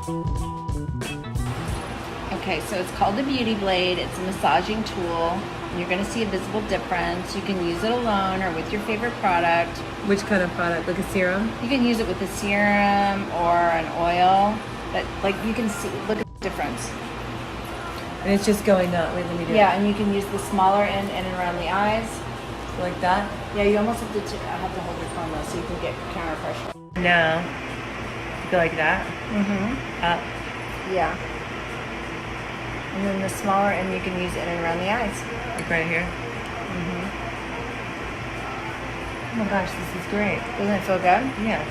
Okay, so it's called the Beauty Blade. It's a massaging tool. You're going to see a visible difference. You can use it alone or with your favorite product. Which kind of product? Like a serum? You can use it with a serum or an oil. But like you can see, look at the difference. And it's just going up. Wait, let me do it. Yeah, and you can use the smaller end in and around the eyes. Like that? Yeah, you almost have to hold your phone though so you can get counter pressure. No. You go like that? Up. Yeah. And then the smaller end you can use in and around the eyes. Like right here? Oh my gosh, this is great. Doesn't it feel good? Yeah.